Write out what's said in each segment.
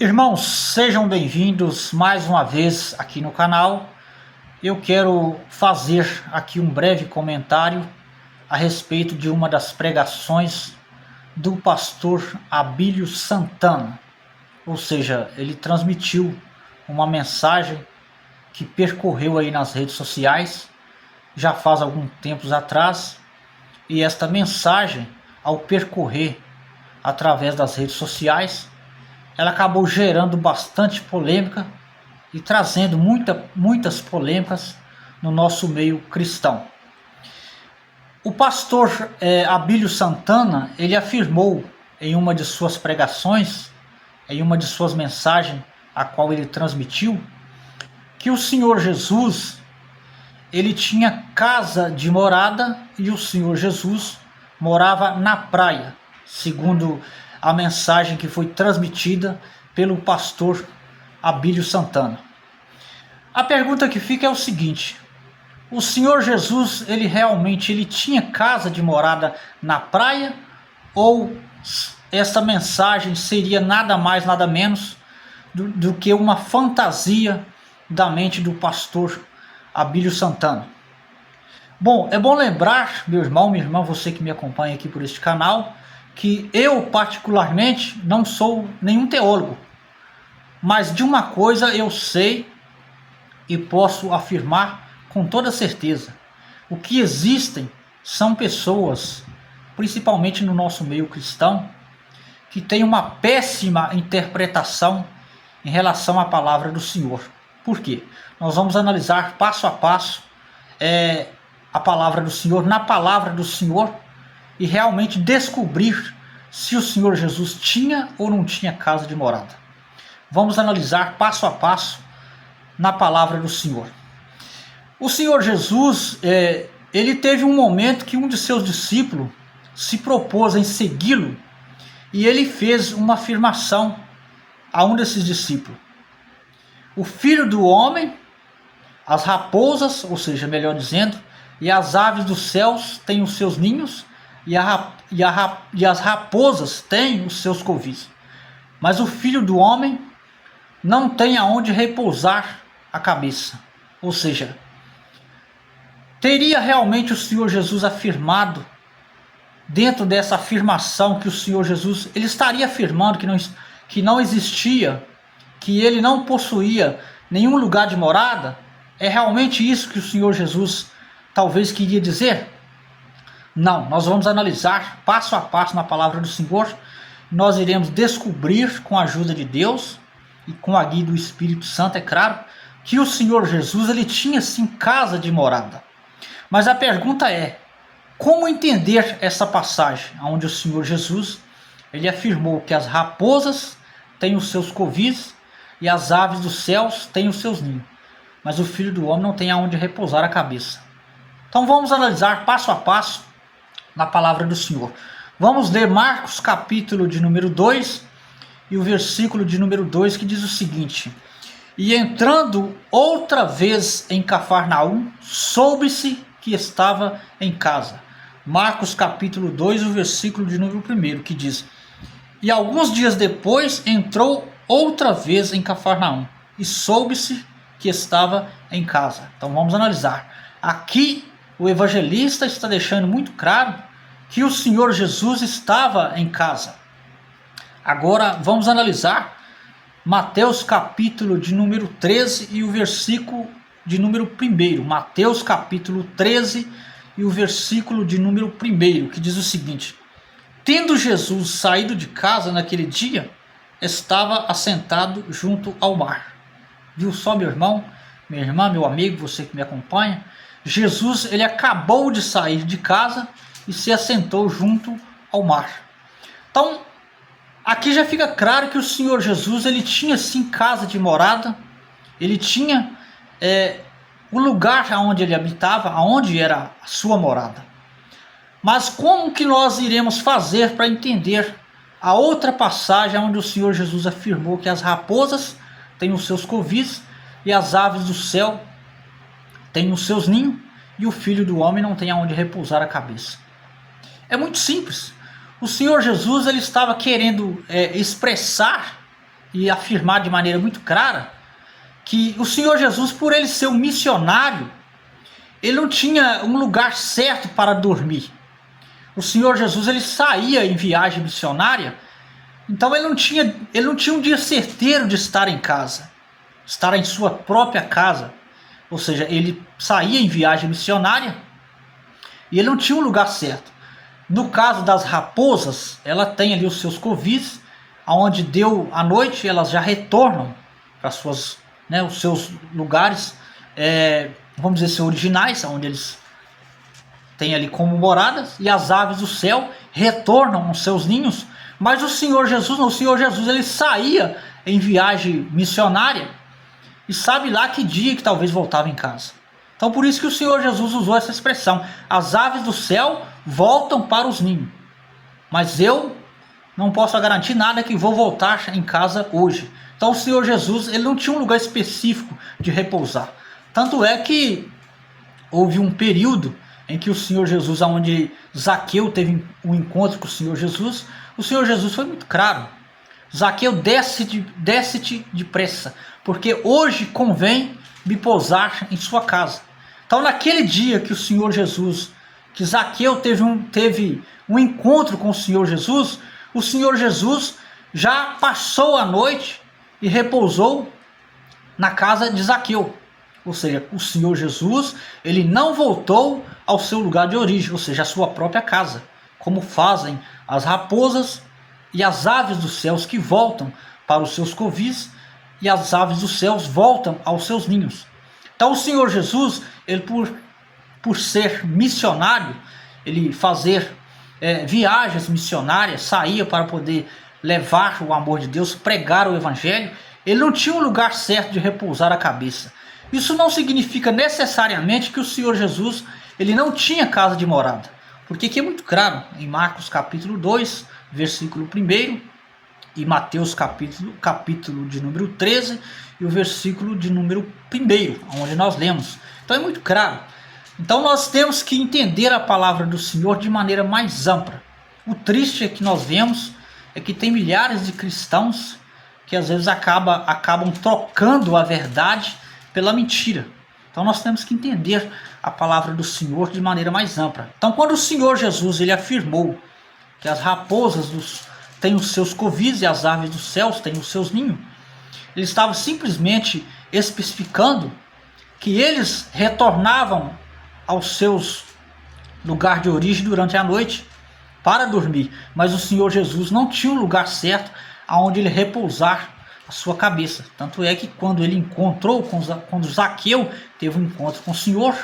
Irmãos, sejam bem-vindos mais uma vez aqui no canal. Eu quero fazer aqui um breve comentário a respeito de uma das pregações do pastor Abílio Santana. Ou seja, ele transmitiu uma mensagem que percorreu aí nas redes sociais já faz algum tempo atrás, e esta mensagem, ao percorrer através das redes sociais, ela acabou gerando bastante polêmica e trazendo muitas polêmicas no nosso meio cristão. O pastor Abílio Santana, ele afirmou em uma de suas pregações, em uma de suas mensagens, a qual ele transmitiu, que o Senhor Jesus, ele tinha casa de morada e o Senhor Jesus morava na praia, segundo a mensagem que foi transmitida pelo pastor Abílio Santana. A pergunta que fica é o seguinte: o Senhor Jesus, ele realmente tinha casa de morada na praia, ou essa mensagem seria nada mais, nada menos do que uma fantasia da mente do pastor Abílio Santana? Bom, é bom lembrar, meu irmão, minha irmã, você que me acompanha aqui por este canal, que eu particularmente não sou nenhum teólogo, mas de uma coisa eu sei e posso afirmar com toda certeza: o que existem são pessoas, principalmente no nosso meio cristão, que têm uma péssima interpretação em relação à palavra do Senhor. Por quê? Nós vamos analisar passo a passo a palavra do Senhor, na palavra do Senhor, e realmente descobrir se o Senhor Jesus tinha ou não tinha casa de morada. Vamos analisar passo a passo na palavra do Senhor. O Senhor Jesus, ele teve um momento que um de seus discípulos se propôs em segui-lo, e ele fez uma afirmação a um desses discípulos: o Filho do Homem, as raposas, ou seja, melhor dizendo, e as aves dos céus têm os seus ninhos, e as raposas têm os seus covis, mas o Filho do Homem não tem aonde repousar a cabeça. Ou seja, teria realmente o Senhor Jesus afirmado, dentro dessa afirmação que o Senhor Jesus, ele estaria afirmando que não existia, que ele não possuía nenhum lugar de morada? É realmente isso que o Senhor Jesus talvez queria dizer? Não, nós vamos analisar passo a passo na palavra do Senhor. Nós iremos descobrir, com a ajuda de Deus e com a guia do Espírito Santo, é claro, que o Senhor Jesus, ele tinha sim casa de morada. Mas a pergunta é: como entender essa passagem onde o Senhor Jesus, ele afirmou que as raposas têm os seus covis e as aves dos céus têm os seus ninhos, mas o Filho do Homem não tem aonde repousar a cabeça? Então vamos analisar passo a passo na palavra do Senhor. Vamos ler Marcos capítulo de número 2 e o versículo de número 2, que diz o seguinte: e entrando outra vez em Cafarnaum, soube-se que estava em casa. Marcos capítulo 2, o versículo de número 1, que diz: e alguns dias depois entrou outra vez em Cafarnaum, e soube-se que estava em casa. Então vamos analisar. Aqui o evangelista está deixando muito claro que o Senhor Jesus estava em casa. Agora vamos analisar Mateus capítulo de número 13 e o versículo de número 1. Mateus capítulo 13 e o versículo de número 1, que diz o seguinte: tendo Jesus saído de casa naquele dia, estava assentado junto ao mar. Viu só, meu irmão, minha irmã, meu amigo, você que me acompanha? Jesus, ele acabou de sair de casa e se assentou junto ao mar. Então, aqui já fica claro que o Senhor Jesus, ele tinha sim casa de morada, ele tinha o lugar onde ele habitava, onde era a sua morada. Mas como que nós iremos fazer para entender a outra passagem onde o Senhor Jesus afirmou que as raposas têm os seus covis e as aves do céu têm os seus ninhos e o Filho do Homem não tem aonde repousar a cabeça? É muito simples. O Senhor Jesus, ele estava querendo expressar e afirmar de maneira muito clara que o Senhor Jesus, por ele ser um missionário, ele não tinha um lugar certo para dormir. O Senhor Jesus, ele saía em viagem missionária, então ele não tinha um dia certeiro de estar em casa, estar em sua própria casa. Ou seja, ele saía em viagem missionária e ele não tinha um lugar certo. No caso das raposas, ela tem ali os seus covis, aonde deu a noite, elas já retornam para suas, os seus lugares, vamos dizer, originais, onde eles têm ali como moradas, e as aves do céu retornam aos seus ninhos. Mas o Senhor Jesus, ele saía em viagem missionária e sabe lá que dia que talvez voltava em casa. Então por isso que o Senhor Jesus usou essa expressão: as aves do céu voltam para os ninhos, mas eu não posso garantir nada que vou voltar em casa hoje. Então o Senhor Jesus, ele não tinha um lugar específico de repousar. Tanto é que houve um período em que o Senhor Jesus, onde Zaqueu teve um encontro com o Senhor Jesus foi muito claro: Zaqueu, desce-te depressa, porque hoje convém me pousar em sua casa. Então naquele dia que o Senhor Jesus, que Zaqueu teve um encontro com o Senhor Jesus já passou a noite e repousou na casa de Zaqueu. Ou seja, o Senhor Jesus, ele não voltou ao seu lugar de origem, ou seja, a sua própria casa, como fazem as raposas e as aves dos céus, que voltam para os seus covis, e as aves dos céus voltam aos seus ninhos. Então o Senhor Jesus, ele por ser missionário, ele fazer viagens missionárias, saía para poder levar o amor de Deus, pregar o evangelho, ele não tinha um lugar certo de repousar a cabeça. Isso não significa necessariamente que o Senhor Jesus, ele não tinha casa de morada, porque aqui é muito claro, em Marcos capítulo 2, versículo 1, e Mateus capítulo de número 13, e o versículo de número 1, onde nós lemos. Então é muito claro. Então nós temos que entender a palavra do Senhor de maneira mais ampla. O triste é que nós vemos é que tem milhares de cristãos que às vezes acabam trocando a verdade pela mentira. Então nós temos que entender a palavra do Senhor de maneira mais ampla. Então quando o Senhor Jesus, ele afirmou que as raposas têm os seus covis e as aves dos céus têm os seus ninhos, ele estava simplesmente especificando que eles retornavam aos seus lugares de origem durante a noite para dormir, mas o Senhor Jesus não tinha um lugar certo aonde ele repousar a sua cabeça. Tanto é que quando ele quando Zaqueu teve um encontro com o Senhor,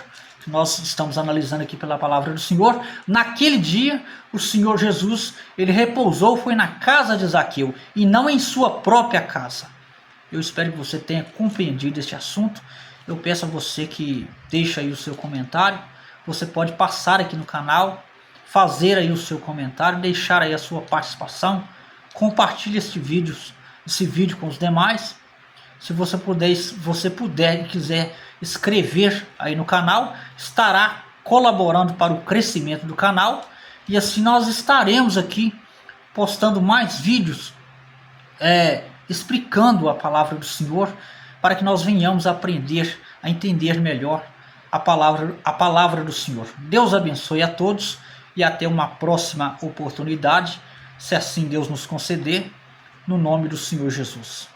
que nós estamos analisando aqui pela palavra do Senhor, naquele dia o Senhor Jesus, ele repousou, foi na casa de Zaqueu e não em sua própria casa. Eu espero que você tenha compreendido este assunto. Eu peço a você que deixe aí o seu comentário. Você pode passar aqui no canal, fazer aí o seu comentário, deixar aí a sua participação. Compartilhe este vídeo com os demais. Se você puder e quiser escrever aí no canal, estará colaborando para o crescimento do canal. E assim nós estaremos aqui postando mais vídeos explicando a palavra do Senhor, para que nós venhamos a aprender, a entender melhor a palavra do Senhor. Deus abençoe a todos e até uma próxima oportunidade, se assim Deus nos conceder, no nome do Senhor Jesus.